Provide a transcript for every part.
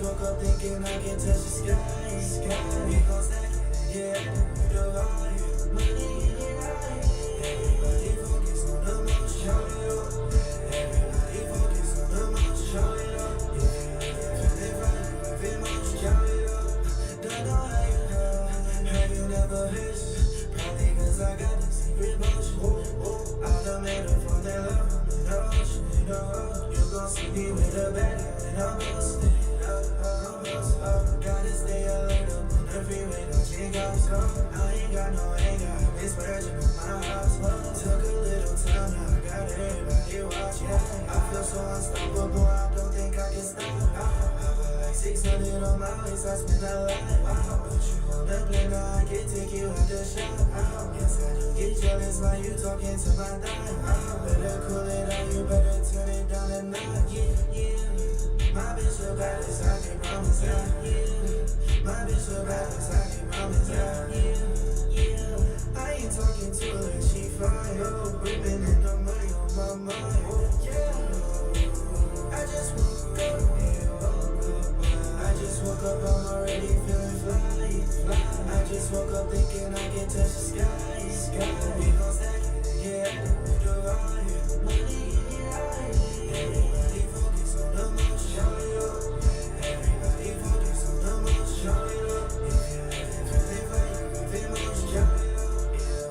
Woke up thinking I can touch the sky. We gon' stack it, yeah. The volume, money in your eye. Everybody focus on the motion. Everybody focus on the motion. Yeah, feeling fine with emotion. Don't know how you never miss. Probably 'cause I got the secret motion. I done made a fall in love in the ocean. You gon' see me with a bag and I'm lost. Gotta stay alert up on the freeway, no change up. I ain't got no anger, I'm splurging on my house. Took a little time, now I got everybody watching. I feel so unstoppable, I don't think I can stop. I feel like 600 on my waist, I spend a lot. Put you on the plane, now I can take you at the shop. Yes, I do get jealous while you talking to my thigh. Better cool it out, you better turn it down a notch. Yeah. My bitch so bad as I can promise that, yeah. My bitch so bad as I can promise that, yeah. I ain't talking to her, she fine. Women and the money on my mind, yeah. I just woke up, I just woke up, I'm already feeling fly. I just woke up thinking I can touch the sky. We gon' stack it, yeah. The volume, money in your eye. Everybody focus on the motion. Everybody focus on the motion. Feeling fine with emotion.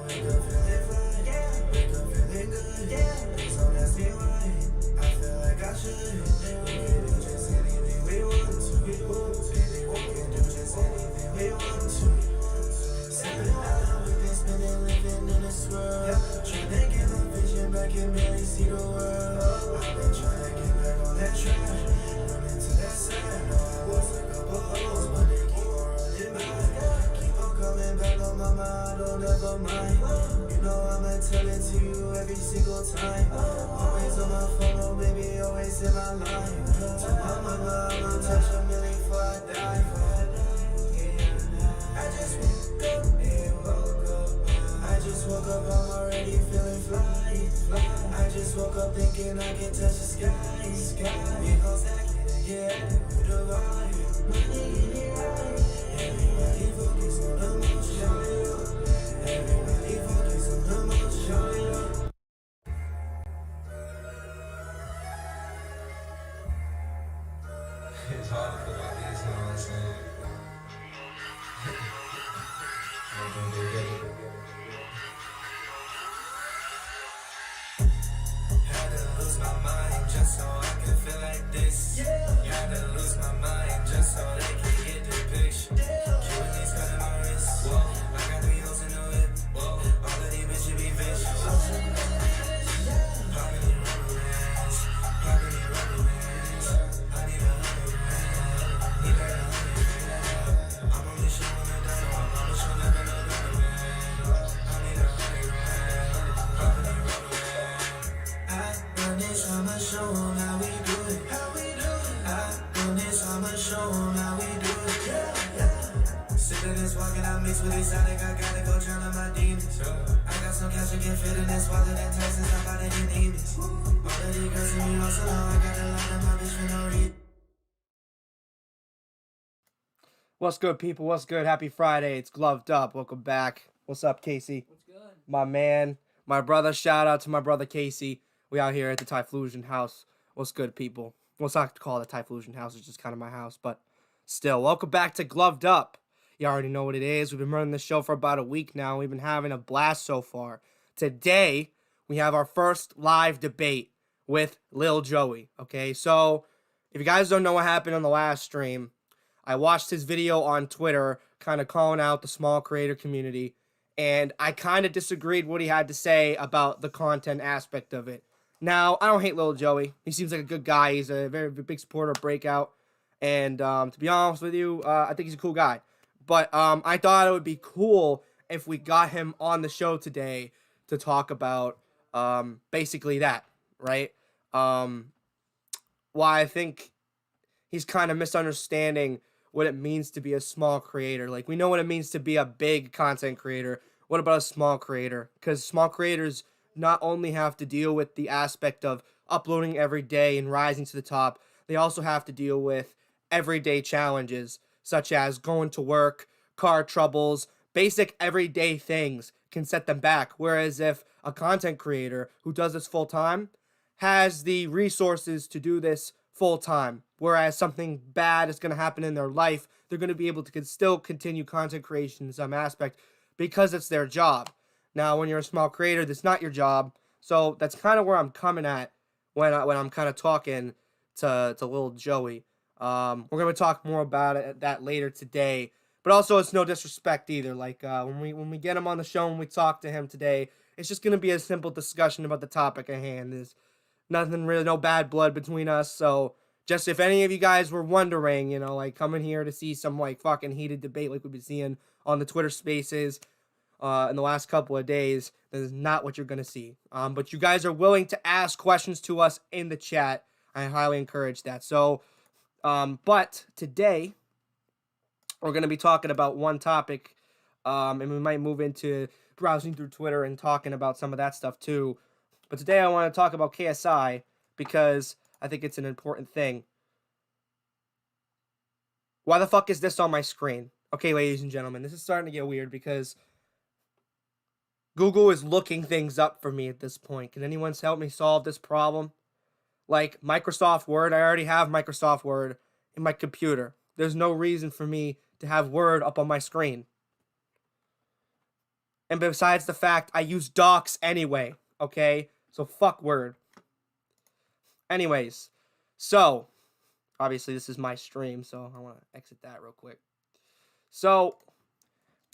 Wake up feeling fine. Wake up feeling good. So that's me why I feel like I should. We can do just anything we want to. Baby, we can do just anything we want to. Sipping out, we've been spending living in this world. Trying to get my vision back and barely see the world. I've been trying to get back on that track. Running to that side, know I was a couple hoes, but they keep on running by. Keep on coming back on my mind, I don't ever mind. You know I'ma tell it to you every single time. Always on my phone, oh baby, always in my line. To my mama, I'ma touch a million before I die. I just woke up, I just woke up, I'm already feeling fly. I just woke up thinking I can touch the sky. We gon' stack it, yeah. The volume, money in your eye. Everybody focus on the motion. Everybody focus on the motion. It's hard to put out these, you know what I'm saying? Had to lose my mind just so I can feel like this. Had to lose my mind just so they can get the picture. Killing these cutting my wrist. Whoa, I got 3 hoes in the whip. Whoa, all of these bitches be vicious. Popping these rubber bands. Popping these rubber bands. I need 100 grand. Need that 100 grand. I'm only showing a dollar. I'm only showing up in a rubber band. I need 100 grand. Popping these rubber bands. I run this, I'ma show 'em how we do it. I run this, I'ma show 'em how we do it. Sick of this walking, I mix with exotic. I gotta go drown out my demons. I got some cash that can fit in this wallet and Texas. I'm about to get demons. All of these girls in me also know I got a lot of my bitch for no reason. What's good, people? What's good? Happy Friday. It's Gloved Up. Welcome back. What's up, Casey? What's good? My man, my brother. Shout out to my brother, Casey. We out here at the Typhlosion house. What's good, people? Well, it's not called the Typhlosion house. It's just kind of my house. But still, welcome back to Gloved Up. You already know what it is. We've been running the show for about a week now. We've been having a blast so far. Today, we have our first live debate with Lil Joey. Okay, so if you guys don't know what happened on the last stream, I watched his video on Twitter kind of calling out the small creator community, and I kind of disagreed what he had to say about the content aspect of it. Now, I don't hate Lil Joey. He seems like a good guy. He's a very big supporter of Breakout, and to be honest with you, I think he's a cool guy. But I thought it would be cool if we got him on the show today to talk about basically that. right? Why I think he's kind of misunderstanding what it means to be a small creator. Like, we know what it means to be a big content creator. What about a small creator? Because small creators not only have to deal with the aspect of uploading every day and rising to the top, they also have to deal with everyday challenges, such as going to work, car troubles, basic everyday things can set them back. Whereas if a content creator who does this full time has the resources to do this full time, whereas something bad is going to happen in their life, they're going to be able to still continue content creation in some aspect because it's their job. Now, when you're a small creator, that's not your job. So that's kind of where I'm coming at when I'm kind of talking to little Joey. We're gonna talk more about that later today. But also, it's no disrespect either. Like, when we get him on the show and we talk to him today, it's just gonna be a simple discussion about the topic at hand. There's nothing really, no bad blood between us. So just if any of you guys were wondering, like coming here to see some like fucking heated debate like we've been seeing on the Twitter Spaces in the last couple of days, that is not what you're gonna see. But you guys are willing to ask questions to us in the chat. I highly encourage that. So, but today we're gonna be talking about one topic, and we might move into browsing through Twitter and talking about some of that stuff too. But today I want to talk about KSI because I think it's an important thing. Why the fuck is this on my screen? Okay, ladies and gentlemen, this is starting to get weird because Google is looking things up for me at this point. Can anyone help me solve this problem? Like Microsoft Word, I already have Microsoft Word in my computer. There's no reason for me to have Word up on my screen. And besides the fact, I use Docs anyway, okay? So fuck Word. Anyways, so obviously this is my stream, so I want to exit that real quick. So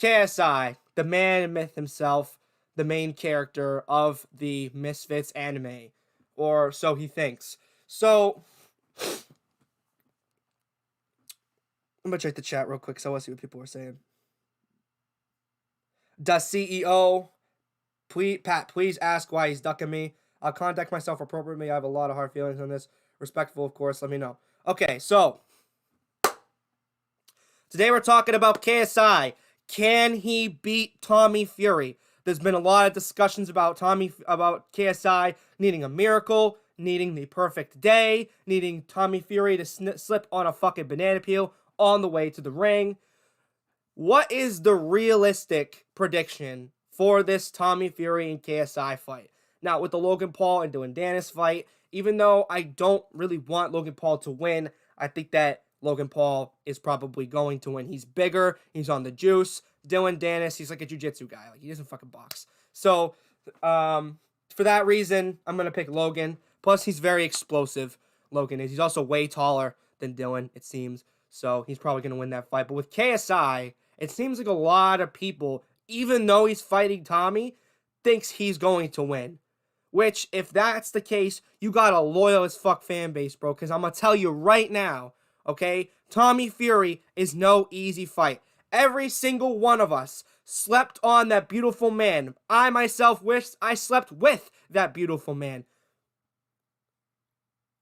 KSI, the man and myth himself, the main character of the Misfits anime, or so he thinks. So I'm gonna check the chat real quick so I want to see what people are saying. Does CEO please ask why he's ducking me? I'll conduct myself appropriately. I have a lot of hard feelings on this. Respectful, of course. Let me know. Okay, so today we're talking about KSI. Can he beat Tommy Fury? There's been a lot of discussions about KSI needing a miracle, needing the perfect day, needing Tommy Fury to slip on a fucking banana peel on the way to the ring. What is the realistic prediction for this Tommy Fury and KSI fight? Now, with the Logan Paul and Dylan Dennis fight, even though I don't really want Logan Paul to win, I think that Logan Paul is probably going to win. He's bigger. He's on the juice. Dylan Dennis, he's like a jiu-jitsu guy. Like, he doesn't fucking box. So, for that reason, I'm going to pick Logan. Plus, he's very explosive. Logan is. He's also way taller than Dylan, it seems. So, he's probably going to win that fight. But with KSI, it seems like a lot of people, even though he's fighting Tommy, thinks he's going to win. Which, if that's the case, you got a loyal as fuck fan base, bro. Because I'm going to tell you right now, okay? Tommy Fury is no easy fight. Every single one of us slept on that beautiful man. I myself wish I slept with that beautiful man.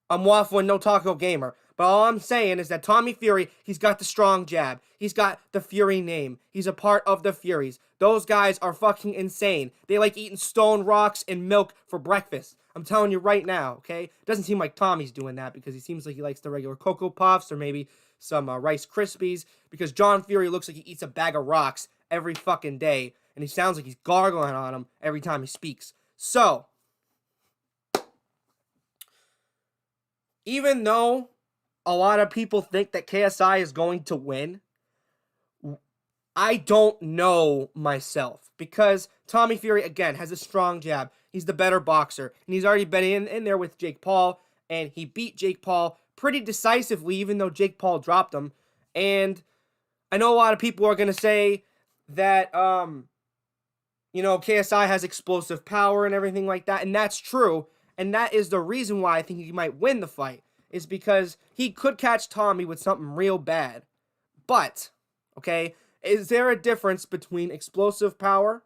I'm waffling, no taco gamer. But all I'm saying is that Tommy Fury, he's got the strong jab. He's got the Fury name. He's a part of the Furies. Those guys are fucking insane. They like eating stone rocks and milk for breakfast. I'm telling you right now, okay? Doesn't seem like Tommy's doing that because he seems like he likes the regular Cocoa Puffs or maybe some Rice Krispies, because John Fury looks like he eats a bag of rocks every fucking day, and he sounds like he's gargling on them every time he speaks. So, even though a lot of people think that KSI is going to win, I don't know myself, because Tommy Fury, again, has a strong jab. He's the better boxer, and he's already been in there with Jake Paul, and he beat Jake Paul pretty decisively, even though Jake Paul dropped him. And I know a lot of people are going to say that, KSI has explosive power and everything like that, and that's true. And that is the reason why I think he might win the fight, is because he could catch Tommy with something real bad. But, okay, is there a difference between explosive power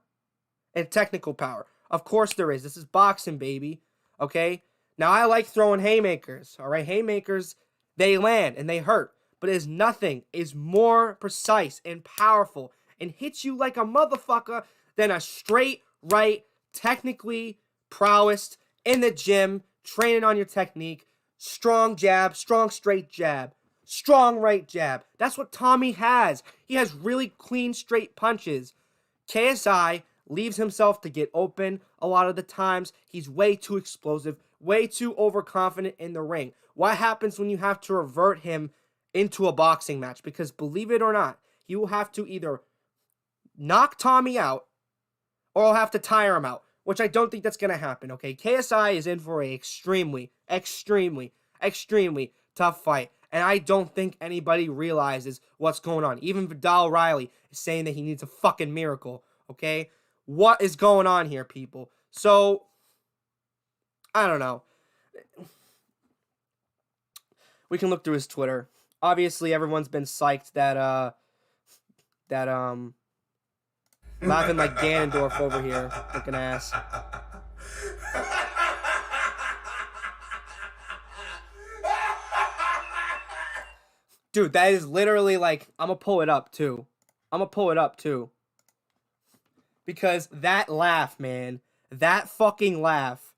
and technical power? Of course there is. This is boxing, baby. Okay? Now, I like throwing haymakers, all right? Haymakers, they land and they hurt, but nothing is more precise and powerful and hits you like a motherfucker than a straight right, technically prowess in the gym, training on your technique, strong jab, strong straight jab, strong right jab. That's what Tommy has. He has really clean, straight punches. KSI leaves himself to get open a lot of the times. He's way too explosive, way too overconfident in the ring. What happens when you have to revert him into a boxing match? Because believe it or not, you will have to either knock Tommy out or I'll have to tire him out, which I don't think that's going to happen, okay? KSI is in for a extremely, extremely, extremely tough fight, and I don't think anybody realizes what's going on. Even Vidal Riley is saying that he needs a fucking miracle, okay? What is going on here, people? So, I don't know. We can look through his Twitter. Obviously, everyone's been psyched that laughing like Ganondorf over here, looking ass. Dude, that is literally like, I'm gonna pull it up too. Because that laugh, man, that fucking laugh,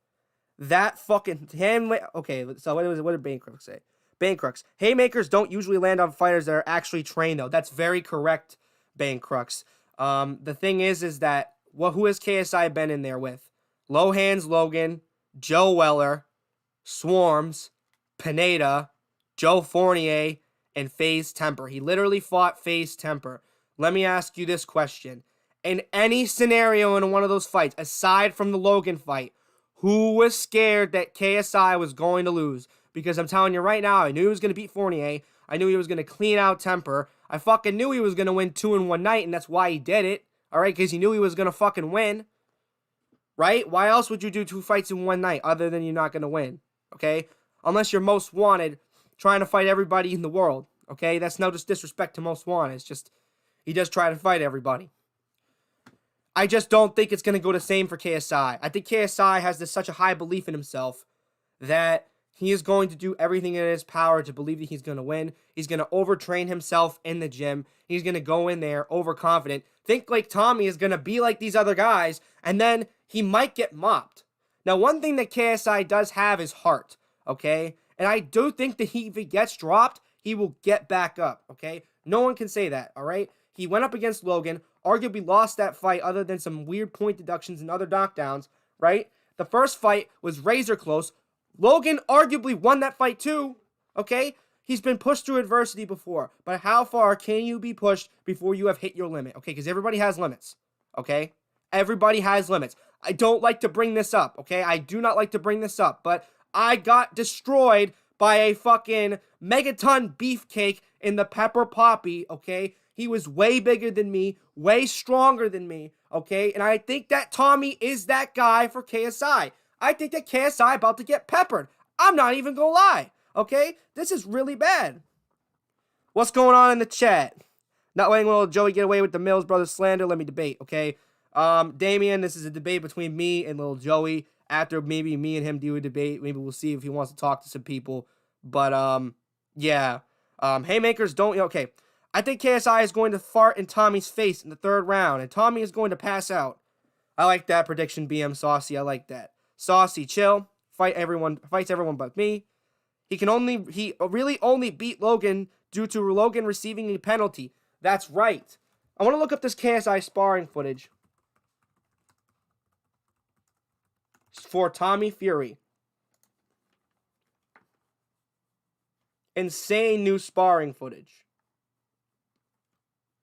that fucking him. Okay, so what did Banecrux say? Banecrux, haymakers don't usually land on fighters that are actually trained, though. That's very correct, Banecrux. The thing is that who has KSI been in there with? Low Hands Logan, Joe Weller, Swarms, Pineda, Joe Fournier, and FaZe Temper. He literally fought FaZe Temper. Let me ask you this question. In any scenario in one of those fights, aside from the Logan fight, who was scared that KSI was going to lose? Because I'm telling you right now, I knew he was going to beat Fournier. I knew he was going to clean out Temper. I fucking knew he was going to win 2 in one night, and that's why he did it. All right, because he knew he was going to fucking win. Right? Why else would you do 2 fights in one night other than you're not going to win? Okay? Unless you're Most Wanted trying to fight everybody in the world. Okay? That's no disrespect to Most Wanted. It's just, he does try to fight everybody. I just don't think it's going to go the same for KSI. I think KSI has such a high belief in himself that he is going to do everything in his power to believe that he's going to win. He's going to overtrain himself in the gym. He's going to go in there overconfident. Think like Tommy is going to be like these other guys, and then he might get mopped. Now, one thing that KSI does have is heart, okay? And I do think that if he gets dropped, he will get back up, okay? No one can say that, all right? He went up against Logan, arguably lost that fight other than some weird point deductions and other knockdowns, right? The first fight was razor close. Logan arguably won that fight too, okay? He's been pushed through adversity before, but how far can you be pushed before you have hit your limit, okay? Because everybody has limits, okay? Everybody has limits. I don't like to bring this up, okay? I do not like to bring this up, but I got destroyed by a fucking megaton beefcake in the Pepper Poppy, okay? He was way bigger than me, way stronger than me, okay? And I think that Tommy is that guy for KSI. I think that KSI about to get peppered. I'm not even gonna lie, okay? This is really bad. What's going on in the chat? Not letting little Joey get away with the Mills Brothers slander. Let me debate, okay? Damien, this is a debate between me and little Joey. After maybe me and him do a debate, maybe we'll see if he wants to talk to some people. But, yeah. Haymakers don't... Okay. I think KSI is going to fart in Tommy's face in the 3rd round, and Tommy is going to pass out. I like that prediction, BM Saucy. I like that. Saucy, chill. Fights everyone but me. He really only beat Logan due to Logan receiving a penalty. That's right. I want to look up this KSI sparring footage for Tommy Fury. Insane new sparring footage.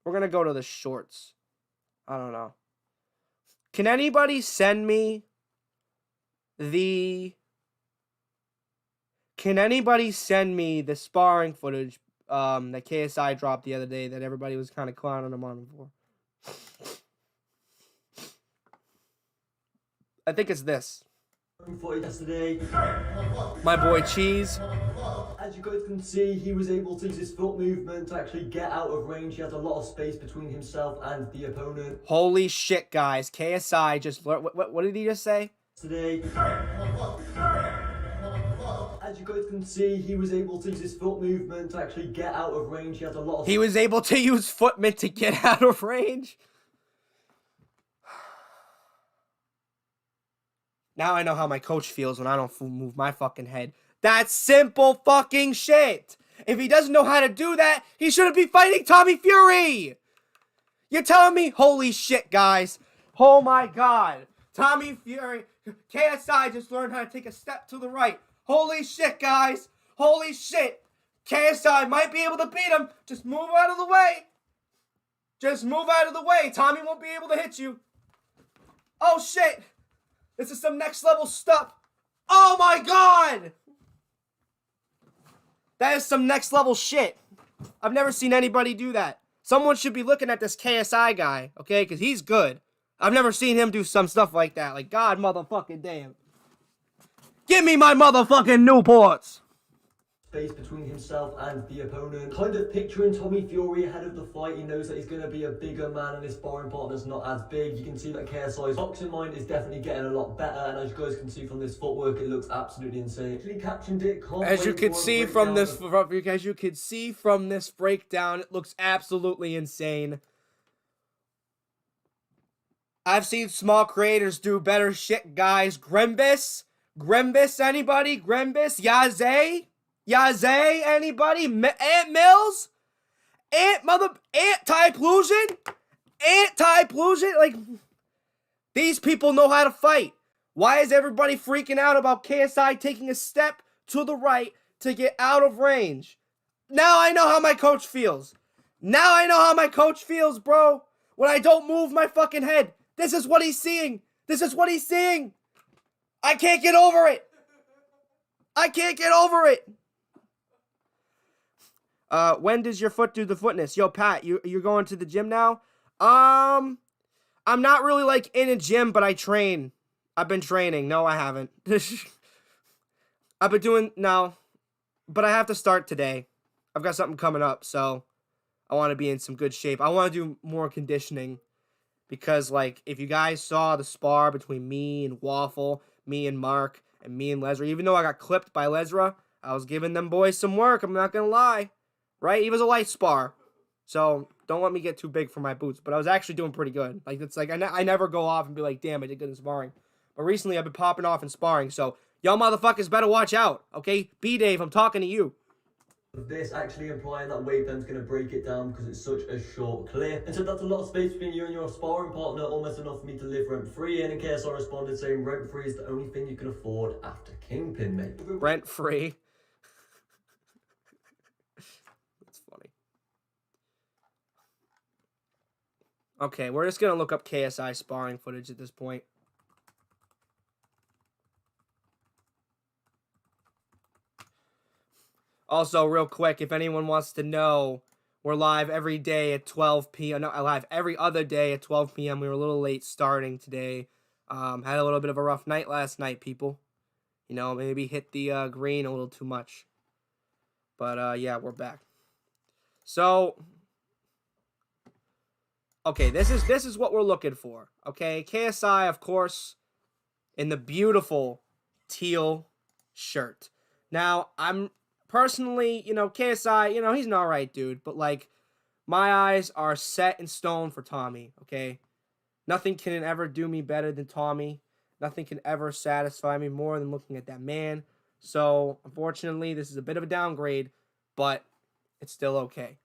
We're going to go to the shorts. I don't know. Can anybody send me the sparring footage that KSI dropped the other day that everybody was kind of clowning him on for? I think it's this. Yesterday. My boy Cheese. As you guys can see, he was able to use his foot movement to actually get out of range. He had a lot of space between himself and the opponent. Holy shit, guys. KSI just... What did he just say? Today. As you guys can see, he was able to use his foot movement to actually get out of range. He had a lot of... He was able to use footment to get out of range. Now I know how my coach feels when I don't move my fucking head. That's simple fucking shit. If he doesn't know how to do that, he shouldn't be fighting Tommy Fury. You're telling me? Holy shit, guys. Oh my god. Tommy Fury, KSI just learned how to take a step to the right. Holy shit, guys. Holy shit. KSI might be able to beat him. Just move out of the way. Just move out of the way. Tommy won't be able to hit you. Oh shit. This is some next level stuff. Oh my god. That is some next level shit. I've never seen anybody do that. Someone should be looking at this KSI guy, okay? Because he's good. I've never seen him do some stuff like that. Like, god motherfucking damn. Give me my motherfucking Newports. Space between himself and the opponent. Kind of picturing Tommy Fury ahead of the fight. He knows that he's going to be a bigger man and his sparring partner's not as big. You can see that KSI's boxing mind is definitely getting a lot better, and as you guys can see from this footwork, it looks absolutely insane. Actually captioned it. As you can see from this breakdown, it looks absolutely insane. I've seen small creators do better shit, guys. Grimbus, anybody? Grimbus, Yaze, anybody? Ant Mills? Anti-Plusion? Like, these people know how to fight. Why is everybody freaking out about KSI taking a step to the right to get out of range? Now I know how my coach feels. Bro. When I don't move my fucking head. This is what he's seeing. I can't get over it. When does your foot do the footness? Yo, Pat, you're going to the gym now? I'm not really like in a gym, but I train. I've been training. No, I haven't. I've been doing no, but I have to start today. I've got something coming up, so I want to be in some good shape. I want to do more conditioning because, like, if you guys saw the spar between me and Waffle, me and Mark, and me and Lesra, even though I got clipped by Lesra, I was giving them boys some work. I'm not gonna lie, right? He was a light spar, so don't let me get too big for my boots. But I was actually doing pretty good. Like, it's like I never go off and be like, damn, I did good in sparring. But recently I've been popping off in sparring, so y'all motherfuckers better watch out, okay? B-Dave, I'm talking to you. This actually implying that Wavelem's going to break it down because it's such a short clip. And so that's a lot of space between you and your sparring partner, almost enough for me to live rent-free in. And KSI responded saying rent-free is the only thing you can afford after Kingpin, mate. Rent-free. That's funny. Okay, we're just going to look up KSI sparring footage at this point. Also, real quick, if anyone wants to know, we're live every day at 12 p.m. No, live every other day at 12 p.m. We were a little late starting today. Had a little bit of a rough night last night, people. You know, maybe hit the green a little too much. But, yeah, we're back. So, okay, this is what we're looking for. Okay, KSI, of course, in the beautiful teal shirt. Now, I'm... personally, you know, KSI, you know, he's an alright dude, but, like, my eyes are set in stone for Tommy, okay? Nothing can ever do me better than Tommy. Nothing can ever satisfy me more than looking at that man. So, unfortunately, this is a bit of a downgrade, but it's still okay.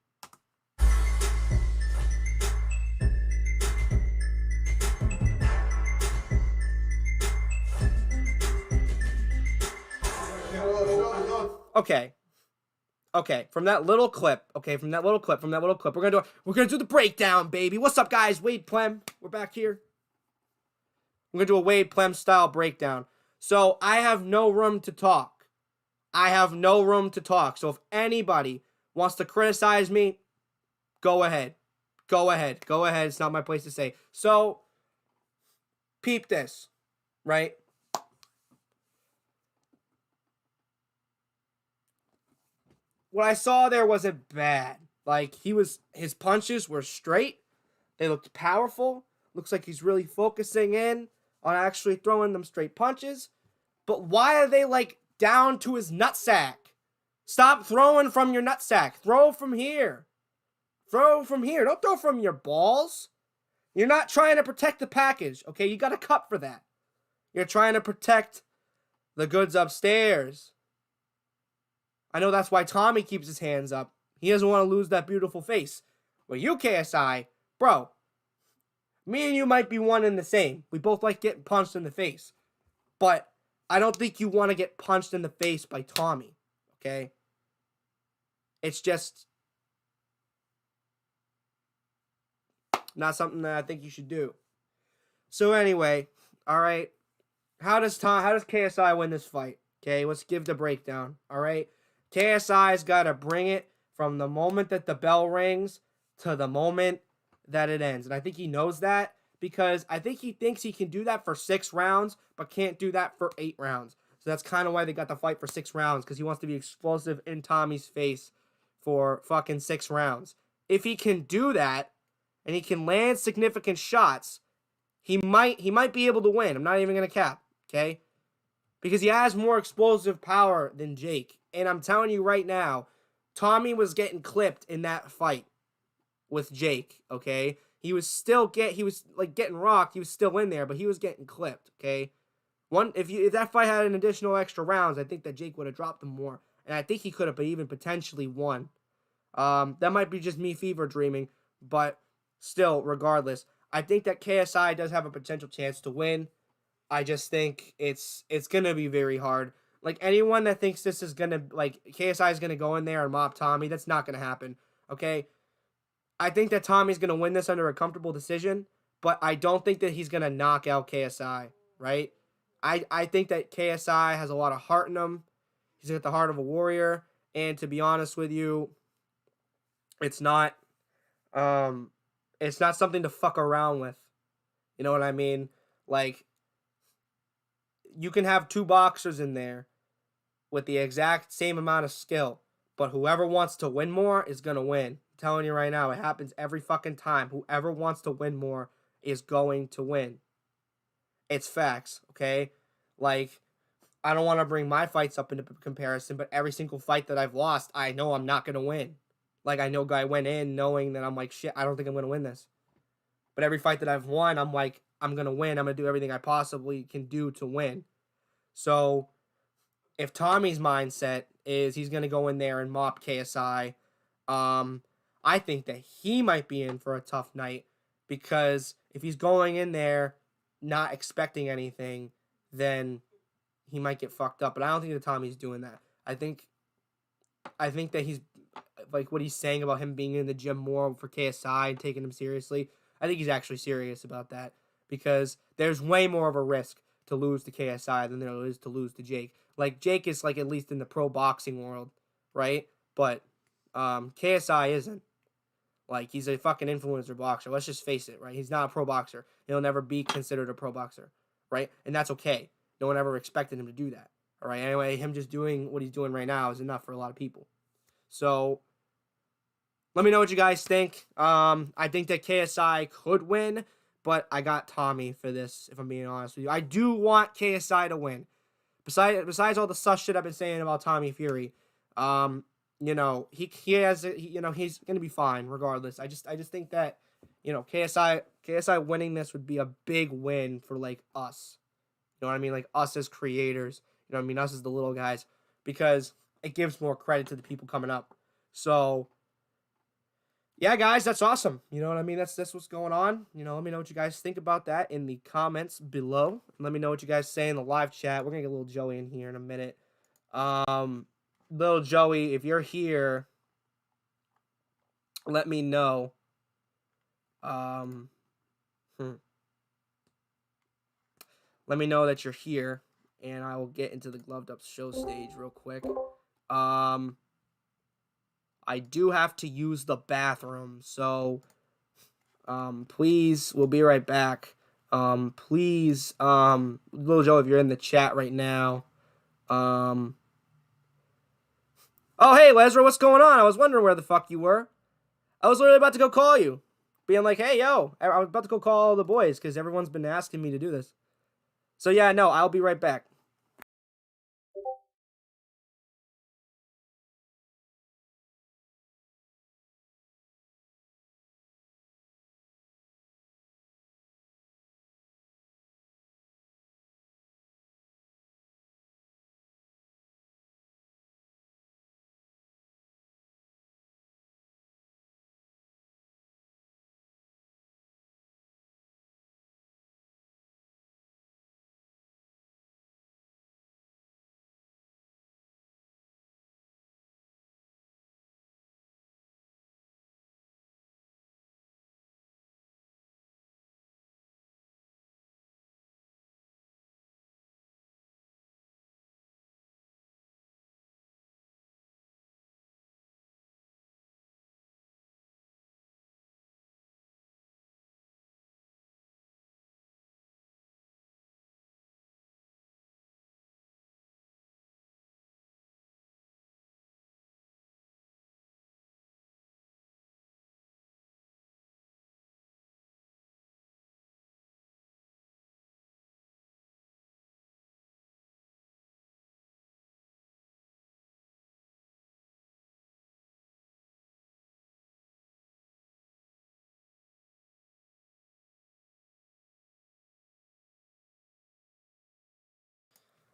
Okay, from that little clip, we're gonna do the breakdown, baby. What's up, guys? Wade Plem, we're back here. We're gonna do a Wade Plem style breakdown. So I have no room to talk. So if anybody wants to criticize me, go ahead. It's not my place to say. So peep this, right? What I saw there wasn't bad. Like, his punches were straight. They looked powerful. Looks like he's really focusing in on actually throwing them straight punches. But why are they, like, down to his nutsack. Stop throwing from your nutsack. Throw from here. Throw from here. Don't throw from your balls. You're not trying to protect the package, okay? You got a cup for that. You're trying to protect the goods upstairs. I know that's why Tommy keeps his hands up. He doesn't want to lose that beautiful face. Well, you, KSI, bro, me and you might be one and the same. We both like getting punched in the face. But I don't think you want to get punched in the face by Tommy, okay? It's just not something that I think you should do. So anyway, all right. How does KSI win this fight? Okay, let's give the breakdown. All right. KSI's got to bring it from the moment that the bell rings to the moment that it ends. And I think he knows that because I think he thinks he can do that for 6 rounds, but can't do that for 8 rounds. So that's kind of why they got the fight for 6 rounds, because he wants to be explosive in Tommy's face for fucking 6 rounds. If he can do that, and he can land significant shots, he might be able to win. I'm not even going to cap, okay? Because he has more explosive power than Jake. And I'm telling you right now, Tommy was getting clipped in that fight with Jake, okay? He was getting rocked. He was still in there, but he was getting clipped, okay? If that fight had an additional extra rounds, I think that Jake would have dropped him more. And I think he could have even potentially won. That might be just me fever dreaming, but still, regardless, I think that KSI does have a potential chance to win. I just think it's gonna be very hard. Like, anyone that thinks this is gonna, like, KSI is gonna go in there and mop Tommy, that's not gonna happen, okay? I think that Tommy's gonna win this under a comfortable decision, but I don't think that he's gonna knock out KSI, right? I think that KSI has a lot of heart in him. He's got the heart of a warrior, and to be honest with you, it's not something to fuck around with. You know what I mean? Like, you can have 2 boxers in there with the exact same amount of skill, but whoever wants to win more is going to win. I'm telling you right now, it happens every fucking time. Whoever wants to win more is going to win. It's facts, okay? Like, I don't want to bring my fights up into comparison, but every single fight that I've lost, I know I'm not going to win. Like, I know I went in knowing that I'm like, shit, I don't think I'm going to win this. But every fight that I've won, I'm like, I'm going to win. I'm going to do everything I possibly can do to win. So, if Tommy's mindset is he's going to go in there and mop KSI, I think that he might be in for a tough night. Because if he's going in there not expecting anything, then he might get fucked up. But I don't think that Tommy's doing that. I think that he's, like, what he's saying about him being in the gym more for KSI and taking him seriously, I think he's actually serious about that, because there's way more of a risk to lose to KSI than there is to lose to Jake. Like, Jake is, like, at least in the pro boxing world, right? But KSI isn't. Like, he's a fucking influencer boxer. Let's just face it, right? He's not a pro boxer. He'll never be considered a pro boxer, right? And that's okay. No one ever expected him to do that, all right? Anyway, him just doing what he's doing right now is enough for a lot of people. So, let me know what you guys think. I think that KSI could win, but I got Tommy for this, if I'm being honest with you. I do want KSI to win. Besides all the sus shit I've been saying about Tommy Fury, you know, he's gonna be fine regardless. I just think that, you know, KSI winning this would be a big win for, like, us. You know what I mean? Like, us as creators. You know what I mean? Us as the little guys, because it gives more credit to the people coming up. So, yeah, guys, that's awesome. You know what I mean? That's what's going on. You know, let me know what you guys think about that in the comments below. Let me know what you guys say in the live chat. We're gonna get little Joey in here in a minute. Little Joey, if you're here, let me know. Let me know that you're here, and I will get into the Gloved Up show stage real quick. I do have to use the bathroom, so please, we'll be right back. Please, Little Joe, if you're in the chat right now. Oh, hey, Lesra, what's going on? I was wondering where the fuck you were. I was literally about to go call you, being like, hey, yo, I was about to go call all the boys, because everyone's been asking me to do this. So, yeah, no, I'll be right back.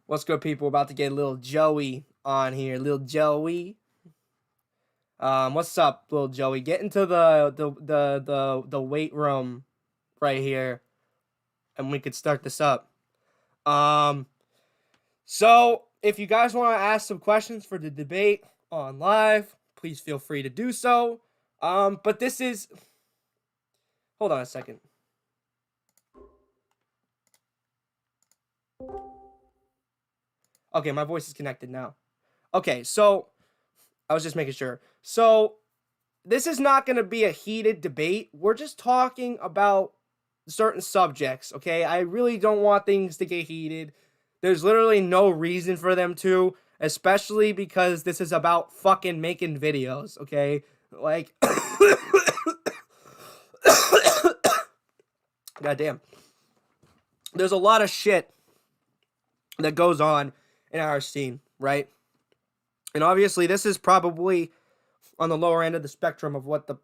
What's good, people? We're about to get little Joey on here. Little Joey. What's up, little Joey? Get into the weight room right here, and we could start this up. So if you guys want to ask some questions for the debate on live, please feel free to do so. But this is. Hold on a second. Okay, my voice is connected now. Okay, so I was just making sure. So this is not going to be a heated debate. We're just talking about certain subjects, okay? I really don't want things to get heated. There's literally no reason for them to, especially because this is about fucking making videos, okay? Like, goddamn. There's a lot of shit that goes on in our scene, right? And obviously, this is probably on the lower end of the spectrum of what the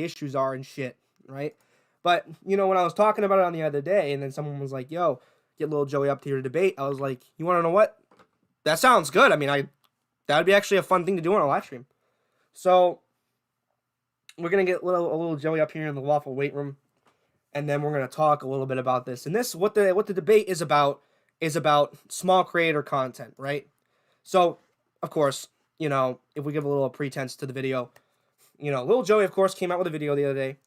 issues are and shit, right? But you know, when I was talking about it on the other day, and then someone was like, "Yo, get little Joey up here to debate," I was like, "You want to know what? That sounds good. I mean, that would be actually a fun thing to do on a live stream." So we're gonna get a little Joey up here in the waffle weight room, and then we're gonna talk a little bit about this. And this, what the debate is about small creator content, right? So, of course, you know, if we give a little pretense to the video, you know, Lil Joey, of course, came out with a video the other day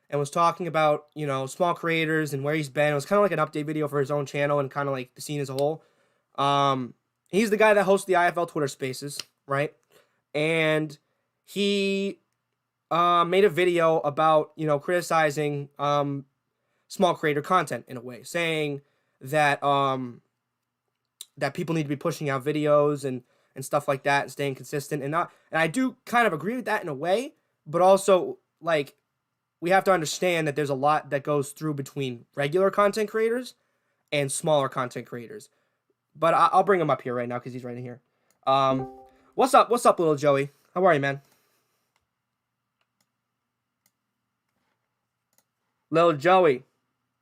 and was talking about, you know, small creators and where he's been. It was kind of like an update video for his own channel and kind of like the scene as a whole. He's the guy that hosts the IFL Twitter Spaces, right? And he made a video about, you know, criticizing small creator content in a way, saying that that people need to be pushing out videos and stuff like that and staying consistent and I do kind of agree with that in a way, but also like we have to understand that there's a lot that goes through between regular content creators and smaller content creators. But I'll bring him up here right now because he's right in here. What's up, little Joey? How are you, man? Little Joey,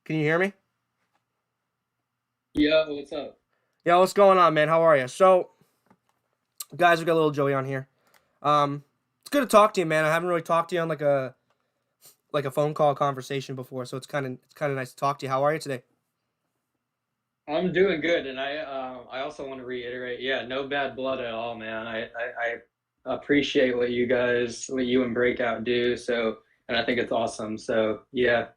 can you hear me? Yeah, what's up? Yeah, what's going on, man? How are you? So, guys, we got little Joey on here. It's good to talk to you, man. I haven't really talked to you on like a phone call conversation before, so it's kind of nice to talk to you. How are you today? I'm doing good, and I also want to reiterate, yeah, no bad blood at all, man. I appreciate what you and Breakout do, so, and I think it's awesome. So, yeah.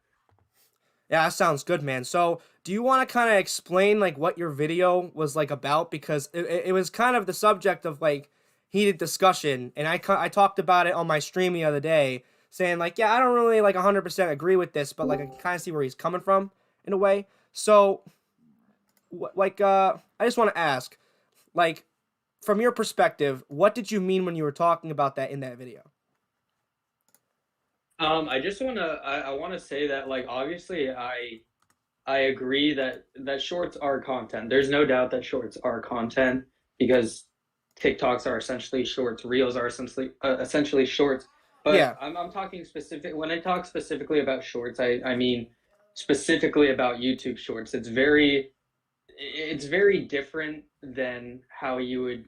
Yeah, that sounds good, man. So, do you want to kind of explain like what your video was like about? Because it was kind of the subject of like heated discussion, and I talked about it on my stream the other day, saying like, yeah, I don't really like 100% agree with this, but like I can kind of see where he's coming from in a way. So, I just want to ask, like, from your perspective, what did you mean when you were talking about that in that video? I just I want to say that like obviously I agree that shorts are content. There's no doubt that shorts are content because TikToks are essentially shorts, Reels are essentially shorts. But Yeah. I'm talking specific when I talk specifically about shorts, I mean specifically about YouTube shorts. It's very different than how you would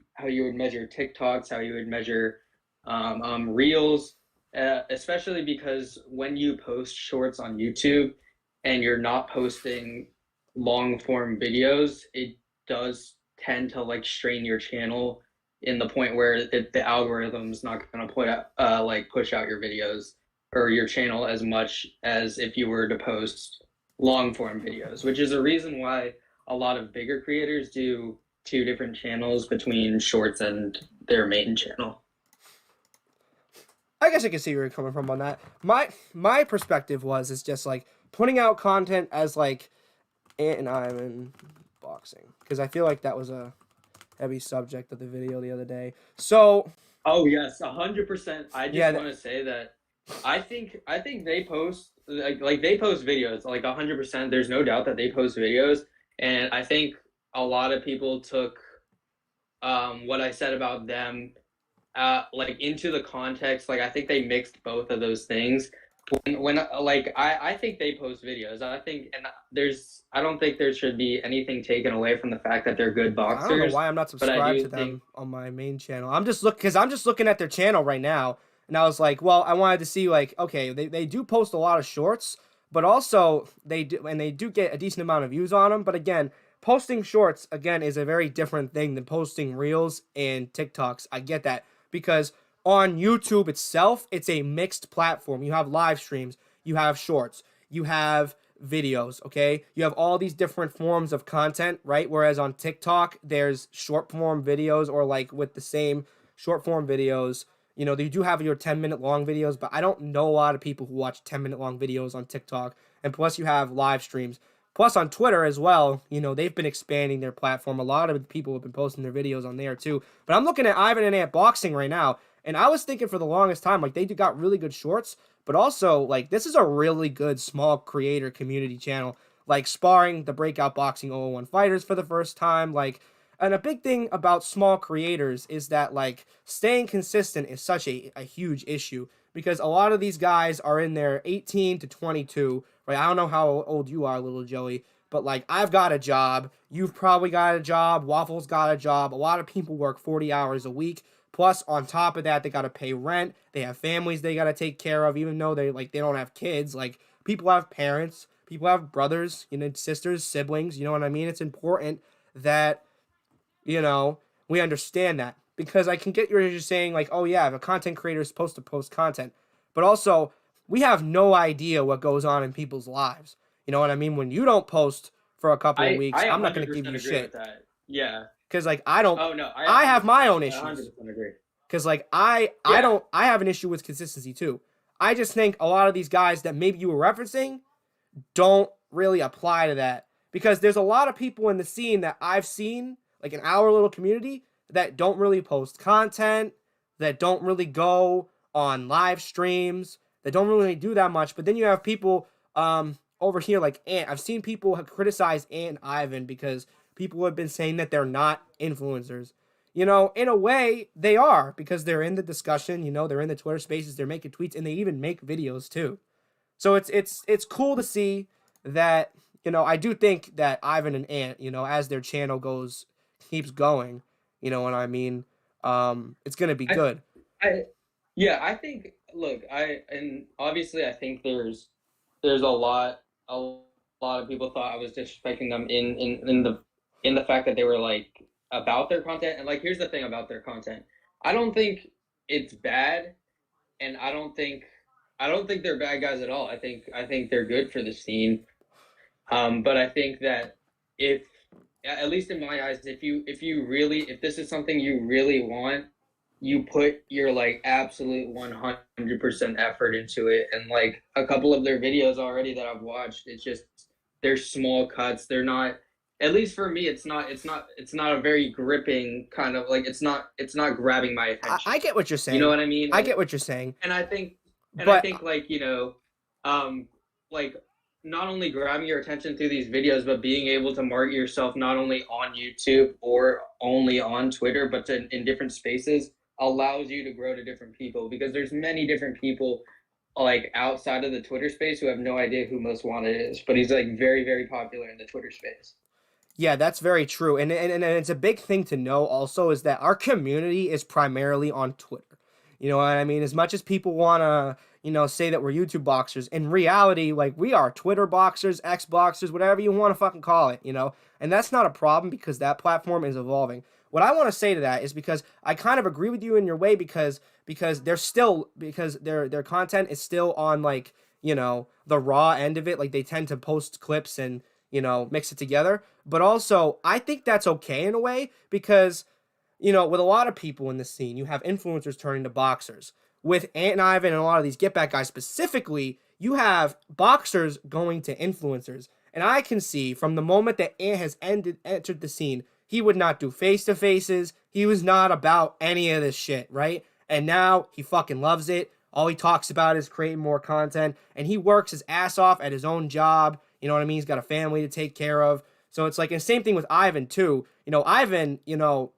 measure TikToks, how you would measure Reels, especially because when you post shorts on YouTube and you're not posting long form videos, it does tend to like strain your channel in the point where the algorithm's not going to put out, like push out your videos or your channel as much as if you were to post long form videos, which is a reason why a lot of bigger creators do two different channels between shorts and their main channel. I guess I can see where you're coming from on that. My perspective is just like putting out content as like, and I'm in boxing because I feel like that was a heavy subject of the video the other day. So, oh yes, 100%. I just yeah, want to say that I think they post like they post videos like 100%. There's no doubt that they post videos, and I think a lot of people took what I said about them like into the context. Like I think they mixed both of those things. when like I think they post videos. I think and I don't think there should be anything taken away from the fact that they're good I don't know boxers, why I'm not but I subscribed do to think them on my main channel. I'm just looking at their channel right now, and I was like, well, I wanted to see like, okay, they do post a lot of shorts, but also they do get a decent amount of views on them. But again, posting shorts again is a very different thing than posting reels and TikToks. I get that because on YouTube itself, it's a mixed platform. You have live streams, you have shorts, you have videos, okay? You have all these different forms of content, right? Whereas on TikTok, there's short form videos or like with the same short form videos, you know, you do have your 10-minute long videos, but I don't know a lot of people who watch 10-minute long videos on TikTok. And plus you have live streams. Plus on Twitter as well, you know, they've been expanding their platform. A lot of people have been posting their videos on there too. But I'm looking at Ivan and Ant Boxing right now, and I was thinking for the longest time, like they got really good shorts, but also like this is a really good small creator community channel. Like sparring the breakout boxing 001 fighters for the first time, like, and a big thing about small creators is that like staying consistent is such a huge issue because a lot of these guys are in their 18 to 22, right? I don't know how old you are, little Joey, but like I've got a job, you've probably got a job, Waffle's got a job. A lot of people work 40 hours a week. Plus, on top of that, they got to pay rent. They have families they got to take care of, even though they don't have kids. Like people have parents, people have brothers, you know, sisters, siblings. You know what I mean? It's important that, you know, we understand that because I can get you're just saying like, oh yeah, if a content creator is supposed to post content, but also we have no idea what goes on in people's lives. You know what I mean? When you don't post for a couple of weeks, I I'm not going to give 100% you agree with shit that. Yeah. because like I don't. Oh no, I have my own I issues 100% agree. because like I Yeah. don't I have an issue with consistency too. I just think a lot of these guys that maybe you were referencing don't really apply to that because there's a lot of people in the scene that I've seen, like in our little community, that don't really post content, that don't really go on live streams, that don't really do that much. But then you have people over here like Ant. I've seen people have criticized Ant and Ivan because people have been saying that they're not influencers. You know, in a way, they are because they're in the discussion. You know, they're in the Twitter Spaces, they're making tweets, and they even make videos too. So it's cool to see that, you know, I do think that Ivan and Ant, you know, as their channel keeps going, you know what I mean? It's gonna be I good. I yeah, I think look, and obviously I think there's a lot of people thought I was disrespecting them in the fact that they were like about their content. And like here's the thing about their content. I don't think it's bad, and I don't think they're bad guys at all. I think they're good for the scene. But I think that if, at least in my eyes, if this is something you really want, you put your like absolute 100% effort into it. And like a couple of their videos already that I've watched, it's just they're small cuts. They're not, at least for me, it's not a very gripping kind of like it's not grabbing my attention. I get what you're saying. You know what I mean? I get what you're saying. And I But think like, you know, like not only grabbing your attention through these videos, but being able to market yourself not only on YouTube or only on Twitter, but in different spaces allows you to grow to different people because there's many different people like outside of the Twitter space who have no idea who Most Wanted is, but he's like very, very popular in the Twitter space. yeah, that's very true. And it's a big thing to know also is that our community is primarily on Twitter. You know what I mean? As much as people want to, you know, say that we're YouTube boxers, in reality, like we are Twitter boxers, X boxers, whatever you want to fucking call it, you know? And that's not a problem because that platform is evolving. What I want to say to that is because I kind of agree with you in your way because they're still because their content is still on like, you know, the raw end of it. Like they tend to post clips and, you know, mix it together. But also, I think that's okay in a way because, you know, with a lot of people in the scene, you have influencers turning to boxers. With Ant and Ivan and a lot of these get back guys specifically, you have boxers going to influencers. And I can see from the moment that Ant has entered the scene, he would not do face to faces. He was not about any of this shit, right? And now he fucking loves it. All he talks about is creating more content. And he works his ass off at his own job. You know what I mean? He's got a family to take care of. So it's like, and same thing with Ivan too. You know, Ivan, you know,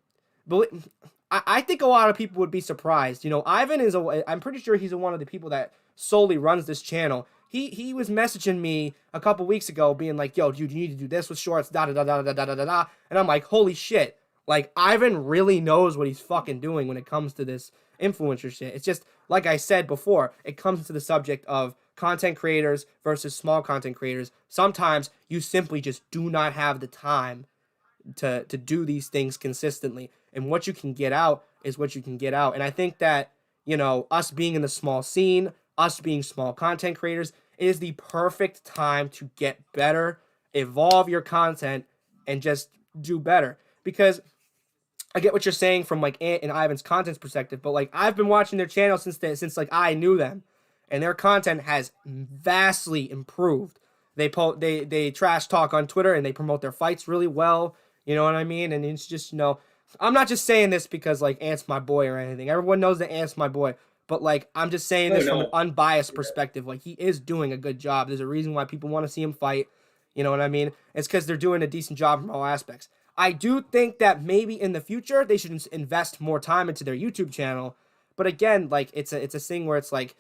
I think a lot of people would be surprised. You know, Ivan is I'm pretty sure he's one of the people that solely runs this channel. He was messaging me a couple weeks ago, being like, "Yo, dude, you need to do this with shorts, da da da da da da da da da." And I'm like, "Holy shit!" Like Ivan really knows what he's fucking doing when it comes to this influencer shit. It's just like I said before, it comes to the subject of content creators versus small content creators. Sometimes you simply just do not have the time to do these things consistently, and what you can get out is what you can get out. And I think that, you know, us being in the small scene, us being small content creators, it is the perfect time to get better, evolve your content, and just do better. Because I get what you're saying from like Ant and Ivan's content perspective, but like I've been watching their channel since like I knew them, and their content has vastly improved. They trash talk on Twitter, and they promote their fights really well. You know what I mean? And it's just, you know, I'm not just saying this because like Ant's my boy or anything. Everyone knows that Ant's my boy, but like I'm just saying Oh this from an no. unbiased Yeah. perspective. Like he is doing a good job. There's a reason why people want to see him fight. You know what I mean? It's because they're doing a decent job from all aspects. I do think that maybe in the future they should invest more time into their YouTube channel. But again, like it's a thing where it's like,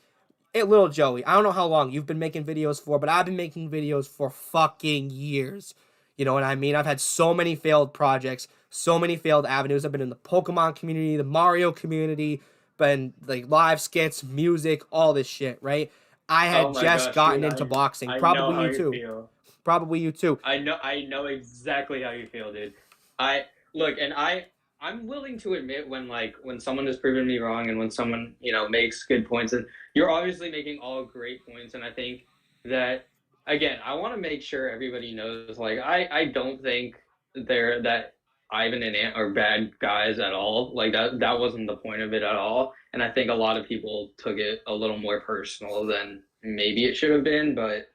hey, little Joey, I don't know how long you've been making videos for, but I've been making videos for fucking years. You know what I mean? I've had so many failed projects, so many failed avenues. I've been in the Pokemon community, the Mario community, been like live skits, music, all this shit, right? I Oh had my just gosh, dude, gotten into boxing. I know Probably how you you too. feel. Probably you too. I know exactly how you feel, dude. I look, and I'm willing to admit when someone has proven me wrong and when someone, you know, makes good points, and you're obviously making all great points, and I think that again, I want to make sure everybody knows like I don't think that Ivan and Ant are bad guys at all. Like that wasn't the point of it at all. And I think a lot of people took it a little more personal than maybe it should have been, but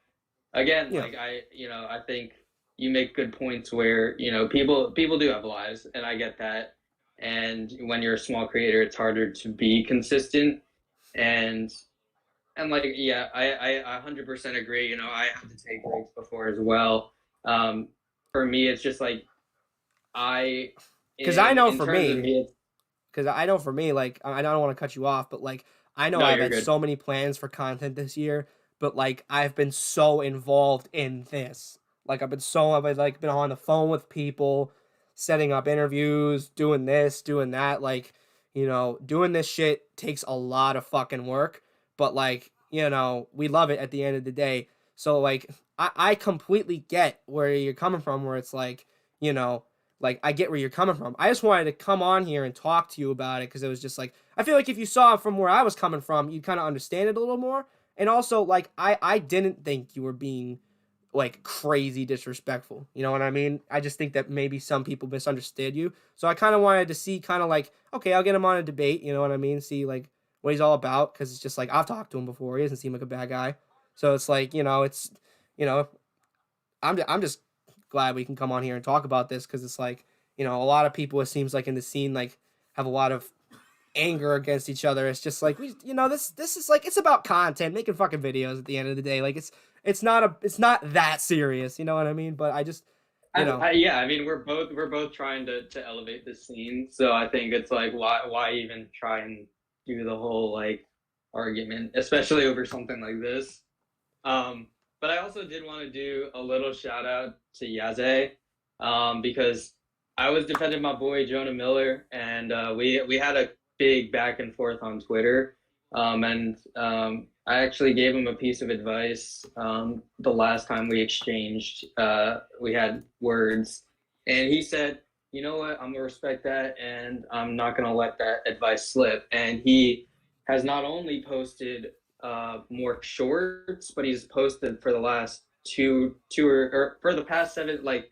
again, Yeah. like I think you make good points where, you know, people do have lives, and I get that. And when you're a small creator, it's harder to be consistent. And like, yeah, I 100% agree. You know, I had to take breaks before as well. Um, for me, it's just like I, Because I know in for terms of me, me, it's, because I know for me, like I don't want to cut you off, but like I know no, I've you're had good. so many plans for content this year, but like I've been so involved in this. Like I've like been on the phone with people, setting up interviews, doing this, doing that. Like, you know, doing this shit takes a lot of fucking work, but like, you know, we love it at the end of the day. So like I completely get where you're coming from, where it's like, you know, like I get where you're coming from. I just wanted to come on here and talk to you about it because it was just like I feel like if you saw it from where I was coming from, you'd kind of understand it a little more. And also, like I didn't think you were being like crazy disrespectful. You know what I mean? I just think that maybe some people misunderstood you. So I kind of wanted to see kind of like, okay, I'll get him on a debate. You know what I mean? See like what he's all about, because it's just like I've talked to him before. He doesn't seem like a bad guy. So it's like, you know, you know, I'm just glad we can come on here and talk about this, because it's like, you know, a lot of people, it seems like in the scene, like have a lot of anger against each other. It's just like, we, you know, this is like, it's about content, making fucking videos at the end of the day. Like it's not that serious, you know what I mean? But I just, you know, Yeah, I mean, we're both trying to elevate the scene, so I think it's like why even try and do the whole like argument, especially over something like this. But I also did want to do a little shout out to Yaze, because I was defending my boy Jonah Miller, and we had a big back and forth on Twitter, and I actually gave him a piece of advice the last time we exchanged. We had words, and he said, "You know what? I'm gonna respect that, and I'm not gonna let that advice slip." And he has not only posted more shorts, but he's posted for the last or for the past seven, like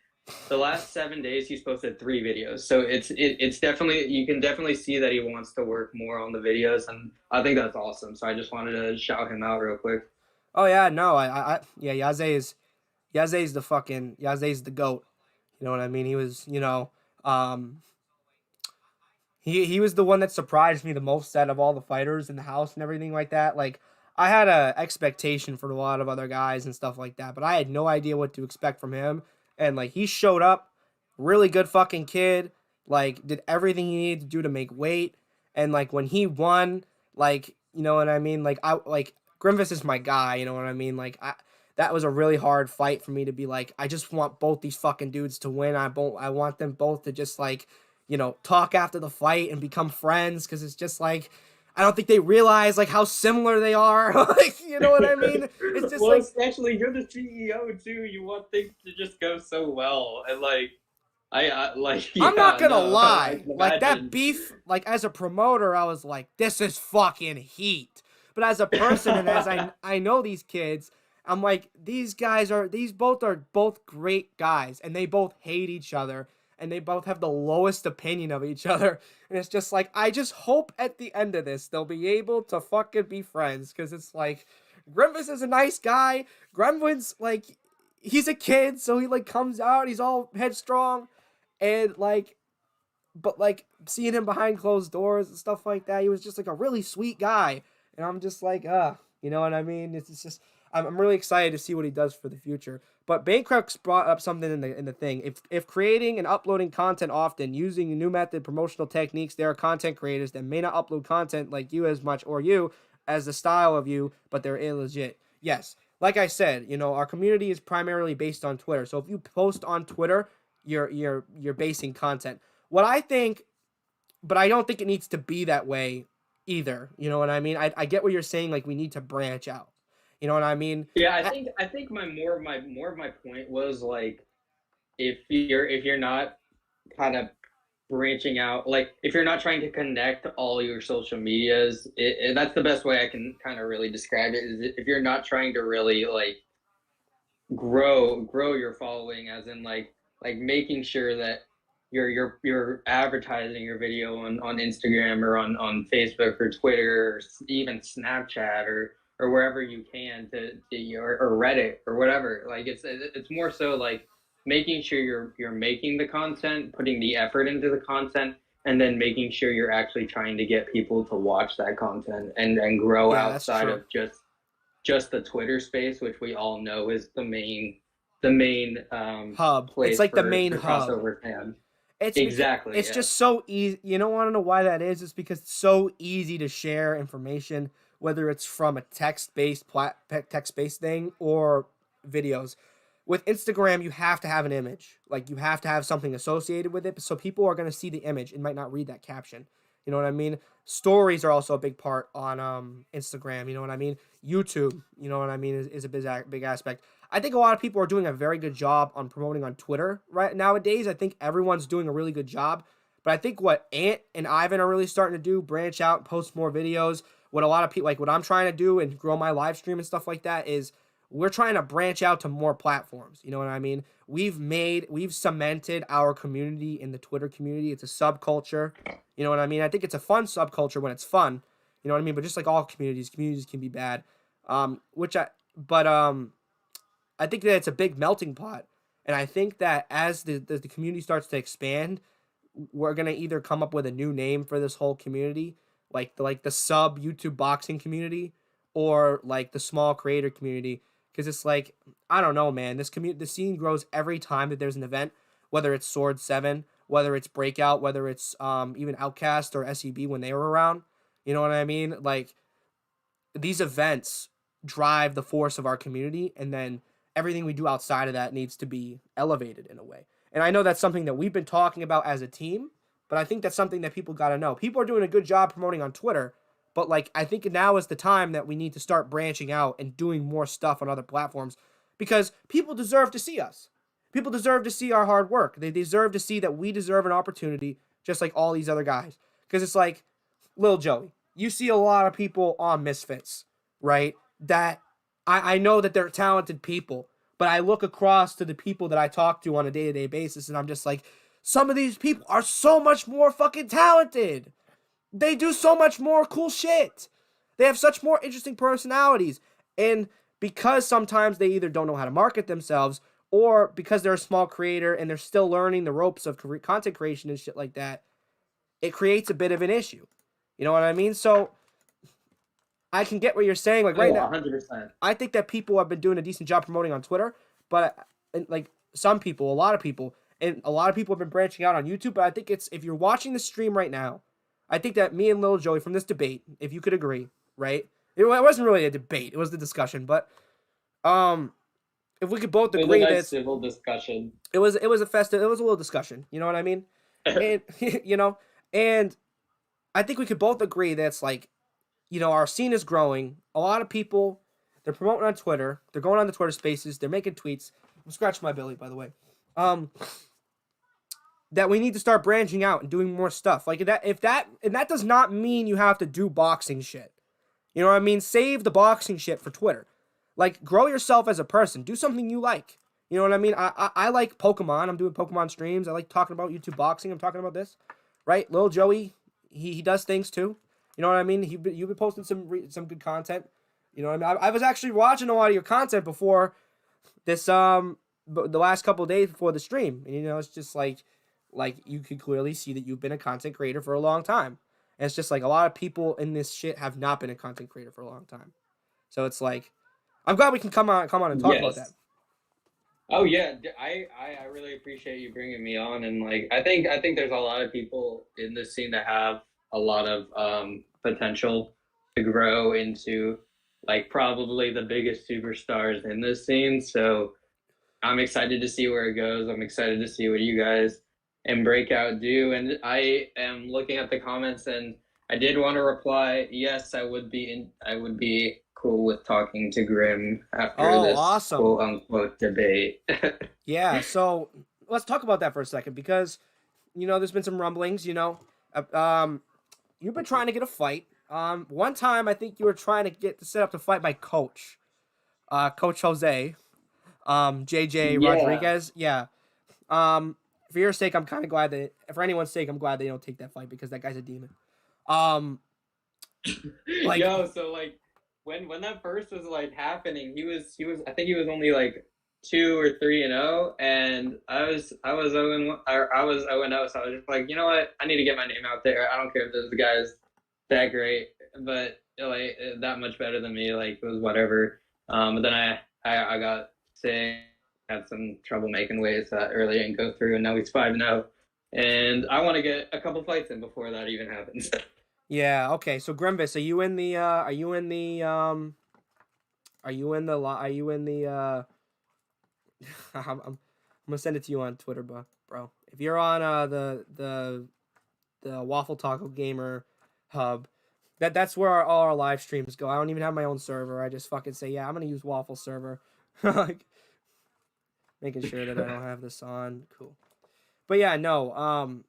the last 7 days, he's posted 3 videos. So it's definitely, you can definitely see that he wants to work more on the videos, and I think that's awesome. So I just wanted to shout him out real quick. oh yeah, no, yeah, Yaze's the goat. You know what I mean? He was, you know, um, he was the one that surprised me the most out of all the fighters in the house and everything like that. Like I had a expectation for a lot of other guys and stuff like that, but I had no idea what to expect from him. And like he showed up, really good fucking kid. Like did everything he needed to do to make weight. And like when he won, like you know what I mean. Like I like Grimace is my guy. You know what I mean? Like that was a really hard fight for me to be like, I just want both these fucking dudes to win. I want them both to just like, talk after the fight and become friends, because it's just like, I don't think they realize like how similar they are. Like, you know what I mean? It's just well, like, especially you're the CEO too. You want things to just go so well, and like yeah, I'm not gonna no, I lie. can Like that imagine. beef, like as a promoter, I was like, this is fucking heat. But as a person and as I know these kids, I'm like, these both are both great guys, and they both hate each other, and they both have the lowest opinion of each other. And it's just like, I just hope at the end of this they'll be able to fucking be friends, because it's like, Grimace is a nice guy. Gremlin's like, he's a kid, so he like comes out, he's all headstrong, and like, but like seeing him behind closed doors and stuff like that, he was just like a really sweet guy. And I'm just like, you know what I mean? It's just, I'm really excited to see what he does for the future. But Bankrux brought up something in the thing. If creating and uploading content often using new method promotional techniques, there are content creators that may not upload content like you as much, or you as the style of you, but they're illegit. Yes, like I said, our community is primarily based on Twitter. So if you post on Twitter, you're basing content. What I think, but I don't think it needs to be that way either. You know what I mean? I get what you're saying. Like, we need to branch out. You know what I mean? Yeah, I think my more of my point was like, if you're not kind of branching out, like if you're not trying to connect all your social medias, that's the best way I can kind of really describe it, is if you're not trying to really like grow your following, as in like making sure that you're advertising your video on Instagram or on Facebook or Twitter or even Snapchat or wherever you can or Reddit or whatever. Like it's more so like making sure you're making the content, putting the effort into the content, and then making sure you're actually trying to get people to watch that content and grow Yeah, that's outside true. of just the Twitter space, which we all know is the main Hub. It's place like the for main the hub. crossover fan. It's because Exactly, it's yeah. just so easy. You don't want to know why that is. It's because it's so easy to share information, whether it's from a text-based thing or videos. With Instagram, you have to have an image. Like, you have to have something associated with it, so people are going to see the image and might not read that caption. You know what I mean? Stories are also a big part on Instagram. You know what I mean? YouTube, you know what I mean, is a big aspect. I think a lot of people are doing a very good job on promoting on Twitter right nowadays. I think everyone's doing a really good job. But I think what Ant and Ivan are really starting to do, branch out, post more videos. What a lot of people, like what I'm trying to do and grow my live stream and stuff like that, is we're trying to branch out to more platforms. You know what I mean? We've cemented our community in the Twitter community. It's a subculture. You know what I mean? I think it's a fun subculture when it's fun. You know what I mean? But just like all communities can be bad. But I think that it's a big melting pot, and I think that as the community starts to expand, we're gonna either come up with a new name for this whole community, like the sub YouTube boxing community, or like the small creator community, because it's like, I don't know, man. The scene grows every time that there's an event, whether it's Sword 7, whether it's Breakout, whether it's even Outcast or SEB when they were around. You know what I mean? Like, these events drive the force of our community, and then everything we do outside of that needs to be elevated in a way. And I know that's something that we've been talking about as a team, but I think that's something that people got to know. People are doing a good job promoting on Twitter, but like, I think now is the time that we need to start branching out and doing more stuff on other platforms, because people deserve to see us. People deserve to see our hard work. They deserve to see that we deserve an opportunity just like all these other guys. Because it's like, Lil Joey, you see a lot of people on Misfits, right? That I know that they're talented people, but I look across to the people that I talk to on a day-to-day basis, and I'm just like, some of these people are so much more fucking talented. They do so much more cool shit. They have such more interesting personalities. And because sometimes they either don't know how to market themselves, or because they're a small creator and they're still learning the ropes of content creation and shit like that, it creates a bit of an issue. You know what I mean? So I can get what you're saying. Like, Oh, right now, 100%. I think that people have been doing a decent job promoting on Twitter, but like some people, a lot of people, and a lot of people have been branching out on YouTube. But I think it's, if you're watching the stream right now, I think that me and Lil Joey from this debate, if you could agree, right? It wasn't really a debate. It was the discussion, but if we could both It was a agree nice that civil discussion. it was a festive, it was a little discussion. You know what I mean? And you know, and I think we could both agree that it's like, our scene is growing. A lot of people, they're promoting on Twitter. They're going on the Twitter Spaces. They're making tweets. I'm scratching my belly, by the way. That we need to start branching out and doing more stuff. Like that does not mean you have to do boxing shit. You know what I mean? Save the boxing shit for Twitter. Like, grow yourself as a person. Do something you like. You know what I mean? I like Pokemon. I'm doing Pokemon streams. I like talking about YouTube boxing. I'm talking about this, right? Lil Joey, he does things too. You know what I mean? You've been posting some good content. You know what I mean? I was actually watching a lot of your content before this the last couple of days before the stream, and it's just like you could clearly see that you've been a content creator for a long time. And it's just like a lot of people in this shit have not been a content creator for a long time. So it's like, I'm glad we can come on and talk about that. Yes. Oh yeah, I really appreciate you bringing me on, and like I think there's a lot of people in this scene that have a lot of potential to grow into like probably the biggest superstars in this scene. So I'm excited to see where it goes. I'm excited to see what you guys and Breakout do. And I am looking at the comments, and I did want to reply. Yes, I would be cool with talking to Grim after this awesome. quote unquote debate. Yeah, so let's talk about that for a second, because there's been some rumblings. You've been trying to get a fight. One time I think you were trying to get set up to fight my coach, Coach Jose, JJ Yeah. Rodriguez. Yeah. For your sake, I'm kind of glad that, for anyone's sake, I'm glad they don't take that fight, because that guy's a demon. Like, Yo, so like when that first was like happening, he was I think he was only like 2 or 3-0, and I was 0 I was 0-0, so I was just like, you know what, I need to get my name out there. I don't care if this guy's that great, but like that much better than me, like it was whatever. But then I got sick, had some trouble making weight, so that early didn't go through, and now he's 5-0, and I want to get a couple fights in before that even happens. yeah, okay. So Grimvis, are you in the I'm gonna send it to you on Twitter, bro. If you're on the Waffle Taco Gamer hub, that's where all our live streams go. I don't even have my own server. I just fucking say, yeah, I'm gonna use Waffle server. Like, making sure that I don't have this on. Cool. But yeah, no.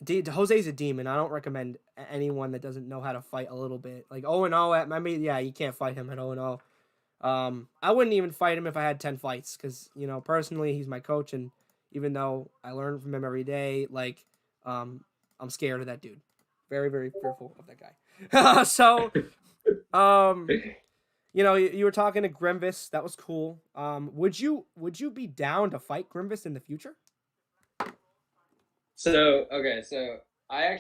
Jose's a demon. I don't recommend anyone that doesn't know how to fight a little bit. Like 0-0 yeah, you can't fight him at 0-0. I wouldn't even fight him if I had 10 fights, because personally, he's my coach, and even though I learn from him every day, like I'm scared of that dude. Very, very fearful of that guy. So you were talking to Grimvis. That was cool. Would you be down to fight Grimvis in the future? So I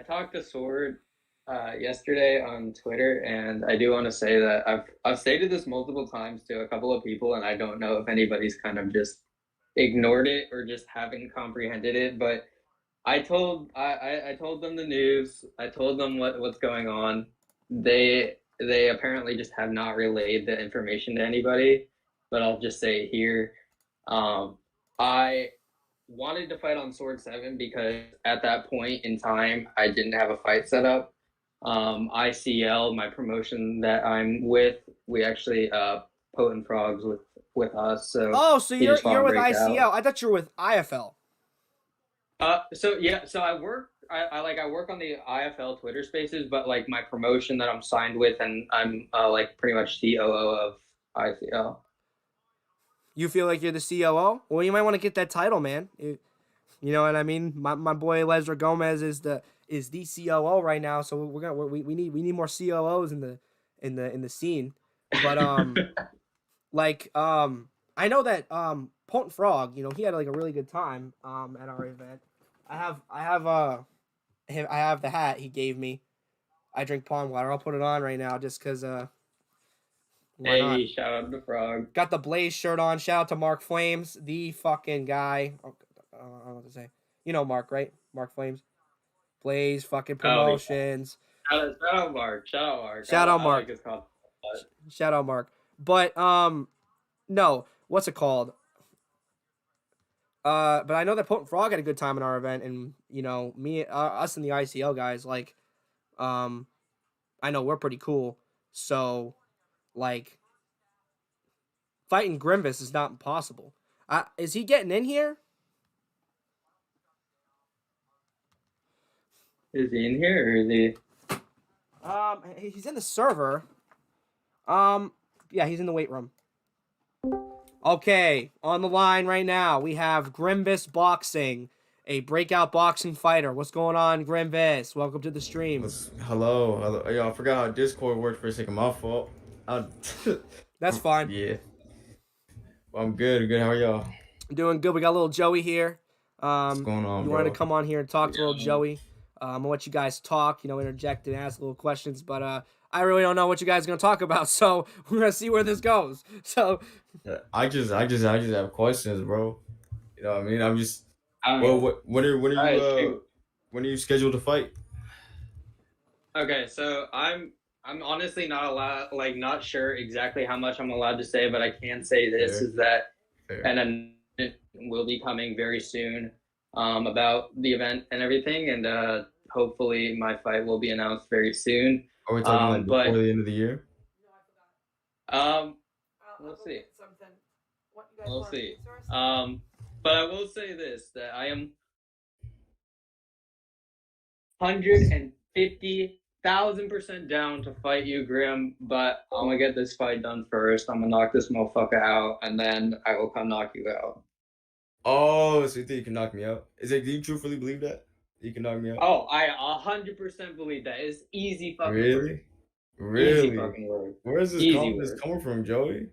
talked to Sword yesterday on Twitter, and I do want to say that I've stated this multiple times to a couple of people, and I don't know if anybody's kind of just ignored it or just haven't comprehended it. But I told them the news. I told them what's going on. They apparently just have not relayed the information to anybody. But I'll just say here, I wanted to fight on Sword 7 because at that point in time I didn't have a fight set up. ICL, my promotion that I'm with, we actually Potent Frogs with us. So so you're with ICL. Out. I thought you were with IFL. So I work on the IFL Twitter Spaces, but like my promotion that I'm signed with, and I'm like pretty much COO of ICL. You feel like you're the COO? Well, you might want to get that title, man. You know what I mean? My boy Lesra Gomez is the COO right now, so we need more COOs in the scene. But I know that Potent Frog, he had like a really good time at our event. I have the hat he gave me. I drink pond water. I'll put it on right now just because why not? Shout out to Frog. Got the Blaze shirt on. Shout out to Mark Flames, the fucking guy. I don't know what to say. You know Mark, right? Mark Flames. Blaze fucking promotions. Shout out Mark. Shout out Mark. Shout out I Mark. like his comment. Shout out Mark. But no, what's it called? But I know that Potent Frog had a good time in our event, and you know, us and the ICL guys, like, I know we're pretty cool. So, like, fighting Grimbus is not impossible. Is he getting in here? Is he in here or is he? He's in the server. Yeah, he's in the weight room. Okay, on the line right now, we have Grimbus Boxing, a breakout boxing fighter. What's going on, Grimbus? Welcome to the stream. Hello. Yo, I forgot how Discord worked for a second. My fault. That's fine. Yeah. Well, I'm good. Good. How are y'all? Doing good. We got little Joey here. What's going on, You bro? wanted to come on here and talk to little Joey. I'm gonna let you guys talk, you know, interject and ask little questions, but I really don't know what you guys are gonna talk about, so we're gonna see where this goes. So I just have questions, bro. You know what I mean? I'm just. Well, when are Alright, you shoot. when are you scheduled to fight? Okay, so I'm honestly not allowed, like, not sure exactly how much I'm allowed to say, but I can say this Fair. is that Fair. an announcement will be coming very soon about the event and everything, and hopefully my fight will be announced very soon. Are we talking like but- before the end of the year? We'll see. We'll see. But I will say this, that I am 150,000% down to fight you, Grim, but I'm gonna get this fight done first. I'm gonna knock this motherfucker out, and then I will come knock you out. Oh, so you think you can knock me out? Do you truthfully believe that? You can knock me out? Oh, I 100% believe that. It's easy fucking Really? word. Really? Easy fucking word. Where is this Easy confidence word. coming from, Joey?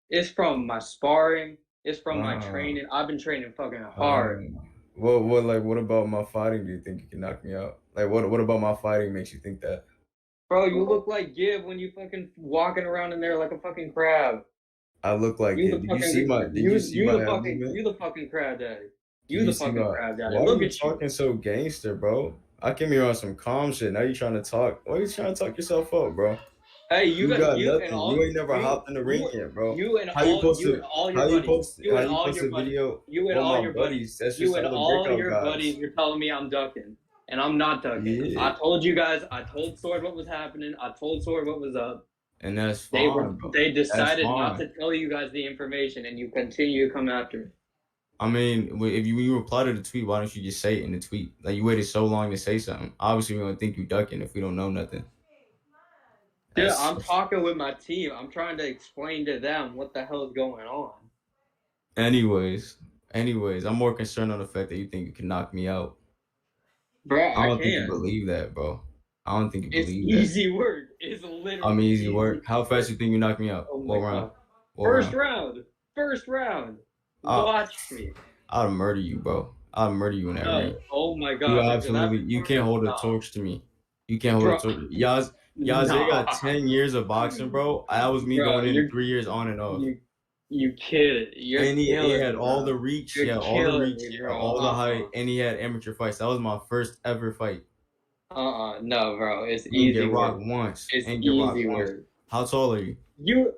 It's from my sparring. It's from my Wow. training. I've been training fucking hard. What about my fighting do you think you can knock me out? Like what about my fighting makes you think that? Bro, you look like Gib when you fucking walking around in there like a fucking crab. I look like You it. the Did you fucking see my you the head fucking movement? you the fucking crab daddy. You Did the see fucking my- crab daddy. Why Look are you at you. talking so gangster, bro? I came here on some calm shit. Now you trying to talk. Why you trying to talk yourself up, bro? Hey, You got and nothing. all You ain't never you- hopped in the ring you- yet, bro. You and How you all post you a- and all How your you buddies. post You and all a your buddies. video You and with all my your buddies. buddies? That's You just and other all breakout your guys. buddies. You're telling me I'm ducking, and I'm not ducking. Yeah. I told you guys. I told Sword what was happening. I told Sword what was up. And that's They fine, bro. they decided That's not fine. to tell you guys the information, and you continue to come after me. I mean, if you reply to the tweet, why don't you just say it in the tweet? Like, you waited so long to say something. Obviously, we don't think you ducking if we don't know nothing. Dude, That's- I'm talking with my team. I'm trying to explain to them what the hell is going on. Anyways, I'm more concerned on the fact that you think you can knock me out. Bro, I I don't think you can't. believe that, bro. I don't think you It's believe that. easy work. It's literally I mean, easy work. How fast you think you knock me out? Oh my What round? God. What First round? round. First round. Oh. Watch me. I'll murder you, bro. I'll murder you in that ring. Oh my God. You If absolutely. that's You can't hold a no. torch to me. You can't hold a Bro. torch. Y'all, they got Nah. 10 years of boxing, bro. That was me Bro, going in you're- 3 years on and off. You kidding. You're And he killing had me, all bro. the reach. You're He had all the killing reach. me, He had bro. all the height. And he had amateur fights. That was my first ever fight. No, bro. It's You easy get rocked work. once. It's And get rocked easy once. work. How tall are you?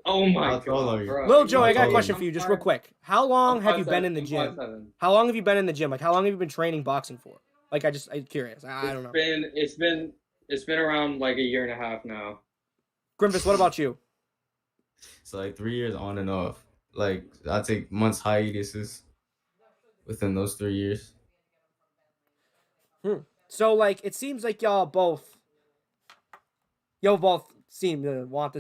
Oh my How tall God, are you? bro. Little Joey, I got a I'm question five- for you, just real quick. How long have you been in the I'm gym? 5'7". How long have you been in the gym? Like, how long have you been training boxing for? Like, I'm curious. I don't know. It's been around like a year and a half now. Grimbus, what about you? It's like 3 years on and off. Like, I take months hiatuses within those 3 years. So, like, it seems like y'all both seem to want this